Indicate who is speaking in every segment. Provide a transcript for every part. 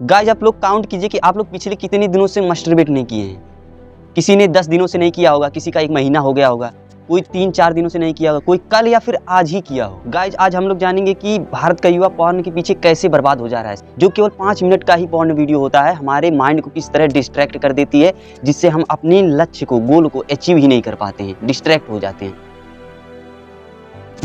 Speaker 1: Guys आप लोग count कीजिए कि आप लोग पिछले कितने दिनों से मस्टरबेट नहीं किए हैं। किसी ने 10 दिनों से नहीं किया होगा, किसी का 1 महीना हो गया होगा, कोई 3-4 दिनों से नहीं किया होगा, कोई कल या फिर आज ही किया हो। गाइस आज हम लोग जानेंगे कि भारत का युवा पॉर्न के पीछे कैसे बर्बाद हो जा रहा है। जो केवल 5 मिनट का ही पॉर्न वीडियो होता है, हमारे माइंड को किस तरह डिस्ट्रैक्ट कर देती है, जिससे हम अपने लक्ष्य को, गोल को अचीव ही नहीं कर पाते हैं, डिस्ट्रैक्ट हो जाते हैं।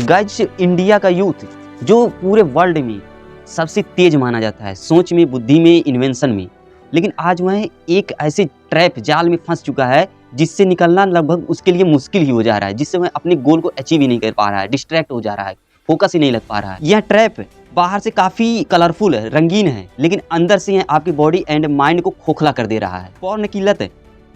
Speaker 1: गाइस इंडिया का यूथ जो पूरे वर्ल्ड में सबसे तेज माना जाता है, सोच में, बुद्धि में, इन्वेंशन में, लेकिन आज वह एक ऐसे ट्रैप जाल में फंस चुका है जिससे निकलना लगभग उसके लिए मुश्किल ही हो जा रहा है, जिससे वह अपने गोल को अचीव ही नहीं कर पा रहा है, डिस्ट्रैक्ट हो जा रहा है, फोकस ही नहीं लग पा रहा है। यह ट्रैप बाहर से काफी कलरफुल है, रंगीन है, लेकिन अंदर से यह आपकी बॉडी एंड माइंड को खोखला कर दे रहा है। पॉर्न की लत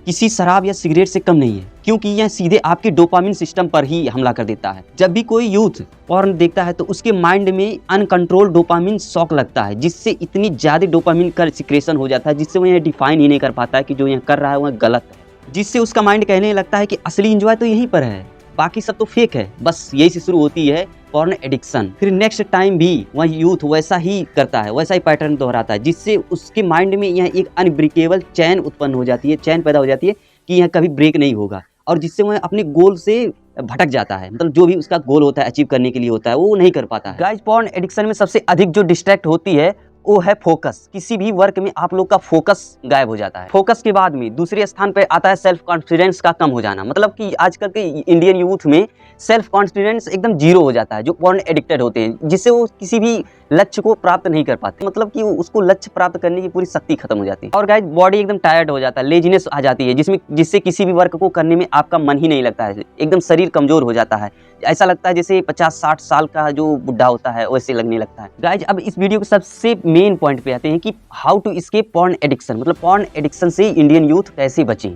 Speaker 1: किसी शराब या सिगरेट से कम नहीं है, क्योंकि यह सीधे आपके डोपामिन सिस्टम पर ही हमला कर देता है। जब भी कोई यूथ पॉर्न देखता है तो उसके माइंड में अनकंट्रोल डोपामिन शॉक लगता है, जिससे इतनी ज़्यादा डोपामिन का सिक्रेशन हो जाता है, जिससे वह डिफाइन ही नहीं कर पाता है कि जो यह कर रहा है वह गलत है, जिससे उसका माइंड कहने लगता है कि असली इंजॉय तो यहीं पर है, बाकी सब तो फेक है। बस यही से शुरू होती है पॉर्न एडिक्शन। फिर नेक्स्ट टाइम भी वह यूथ वैसा ही करता है, वैसा ही पैटर्न दोहराता है, जिससे उसके माइंड में यह एक अनब्रेकेबल चैन उत्पन्न हो जाती है, चैन पैदा हो जाती है कि यह कभी ब्रेक नहीं होगा, और जिससे वह अपने गोल से भटक जाता है। मतलब जो भी उसका गोल होता है, अचीव करने के लिए होता है, वो नहीं कर पाता है। गाइस पॉर्न एडिक्शन में सबसे अधिक जो डिस्ट्रैक्ट होती है वो है फोकस। किसी भी वर्क में आप लोग का फोकस गायब हो जाता है। फोकस के बाद में दूसरे स्थान पर आता है सेल्फ कॉन्फिडेंस का कम हो जाना। मतलब कि आजकल के इंडियन यूथ में सेल्फ कॉन्फिडेंस एकदम जीरो हो जाता है, जो पॉर्न एडिक्टेड होते हैं, जिससे वो किसी भी लक्ष्य को प्राप्त नहीं कर पाते। मतलब कि उसको लक्ष्य प्राप्त करने की पूरी शक्ति खत्म हो जाती है, और गाइस बॉडी एकदम टायर्ड हो जाता है, लेजीनेस आ जाती है, जिससे किसी भी वर्क को करने में आपका मन ही नहीं लगता है, एकदम शरीर कमजोर हो जाता है। ऐसा लगता है जैसे 50-60 साल का जो बुढ़ा होता है वैसे लगने लगता है। गाइज अब इस वीडियो के सबसे मेन पॉइंट पे आते हैं कि how to escape porn addiction. मतलब पॉर्न एडिक्शन से इंडियन यूथ कैसे बचें।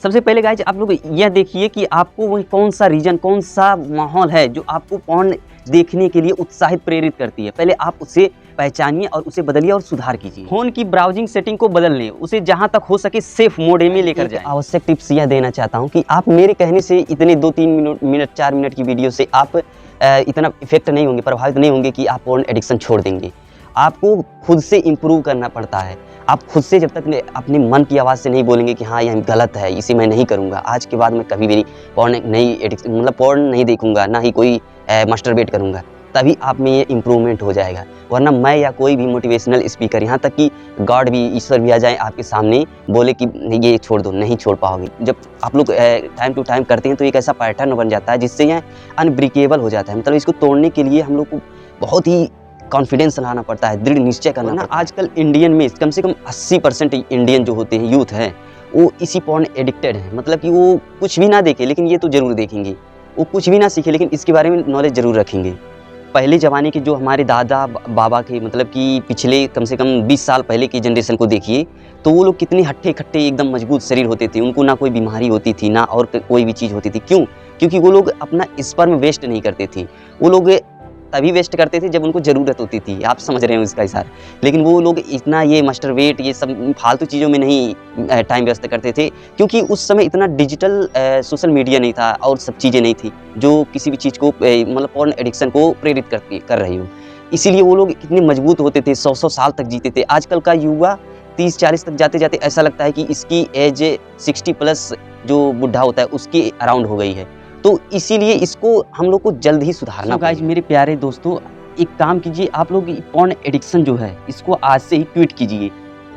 Speaker 1: सबसे पहले गाइज आप लोग यह देखिए कि आपको वही कौन सा रीजन, कौन सा माहौल है जो आपको पॉर्न देखने के लिए उत्साहित प्रेरित करती है। पहले आप उसे पहचानिए और उसे बदलिए और सुधार कीजिए। फोन की ब्राउजिंग सेटिंग को बदल लें, उसे जहां तक हो सके सेफ मोड में लेकर जाएं। आवश्यक टिप्स यह देना चाहता हूं कि आप मेरे कहने से इतने 2-3 मिनट 4 मिनट की वीडियो से आप इतना इफेक्ट नहीं होंगे, प्रभावित नहीं होंगे कि आप पॉर्न एडिक्शन छोड़ देंगे। आपको खुद से इम्प्रूव करना पड़ता है। आप खुद से जब तक अपने मन की आवाज़ से नहीं बोलेंगे कि हाँ यह गलत है, इसे मैं नहीं करूँगा, आज के बाद मैं कभी भी पॉर्न नहीं एडिक्शन मतलब पॉर्न नहीं देखूँगा, ना ही कोई मास्टरबेट करूँगा, तभी आप में ये इम्प्रूवमेंट हो जाएगा। वरना मैं या कोई भी मोटिवेशनल स्पीकर, यहाँ तक कि गॉड भी, ईश्वर भी आ जाए आपके सामने, बोले कि ये छोड़ दो, नहीं छोड़ पाओगे। जब आप लोग टाइम टू टाइम करते हैं तो एक ऐसा पैटर्न बन जाता है जिससे यह अनब्रेकेबल हो जाता है। मतलब इसको तोड़ने के लिए हम लोग को बहुत ही कॉन्फिडेंस लाना पड़ता है, दृढ़ निश्चय करना पड़ता है। आजकल इंडियन में कम से कम 80% इंडियन जो होते हैं यूथ हैं वो इसी पॉर्न एडिक्टेड हैं। मतलब कि वो कुछ भी ना देखे लेकिन ये तो जरूर देखेंगे, वो कुछ भी ना सीखे लेकिन इसके बारे में नॉलेज जरूर रखेंगे। पहले ज़माने के जो हमारे दादा बाबा के, मतलब कि पिछले कम से कम 20 साल पहले की जनरेशन को देखिए तो वो लोग कितने हट्टे खट्टे एकदम मजबूत शरीर होते थे, उनको ना कोई बीमारी होती थी, ना और कोई भी चीज़ होती थी। क्यों? क्योंकि वो लोग अपना स्पर्म वेस्ट नहीं करते थे। वो लोग तभी वेस्ट करते थे जब उनको ज़रूरत होती थी, आप समझ रहे हो इसका इशारा। लेकिन वो लोग इतना ये मास्टरबेट, ये सब फालतू चीज़ों में नहीं टाइम व्यस्त करते थे, क्योंकि उस समय इतना डिजिटल सोशल मीडिया नहीं था और सब चीज़ें नहीं थी जो किसी भी चीज़ को मतलब पॉर्न एडिक्शन को प्रेरित कर रही हो। इसीलिए वो लोग कितने मजबूत होते थे, 100-100 साल तक जीते थे। आजकल का युवा 30-40 तक जाते जाते ऐसा लगता है कि इसकी एज 60+ जो बुढ़ा होता है उसके अराउंड हो गई है। तो इसीलिए इसको हम लोग को जल्द ही सुधारना पड़ेगा। गाइस मेरे प्यारे दोस्तों, एक काम कीजिए, आप लोग पॉर्न एडिक्शन जो है इसको आज से ही क्विट कीजिए।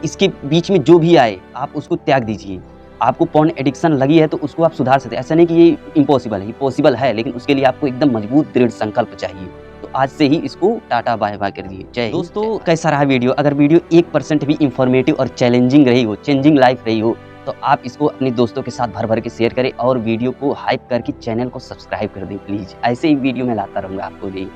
Speaker 1: इसके बीच में जो भी आए आप उसको त्याग दीजिए। आपको पॉर्न एडिक्शन लगी है तो उसको आप सुधार सकते हैं। ऐसा नहीं कि ये इम्पॉसिबल है, ये पॉसिबल है, लेकिन उसके लिए आपको एकदम मजबूत दृढ़ संकल्प चाहिए। तो आज से ही इसको टाटा बाय बाय कर दिए। जय दोस्तों, कैसा रहा वीडियो? अगर वीडियो 1% भी इंफॉर्मेटिव और चैलेंजिंग रही हो, चेंजिंग लाइफ रही हो, तो आप इसको अपने दोस्तों के साथ भर भर के शेयर करें और वीडियो को हाइप करके चैनल को सब्सक्राइब कर दें प्लीज़। ऐसे ही वीडियो मैं लाता रहूँगा आपको लिए।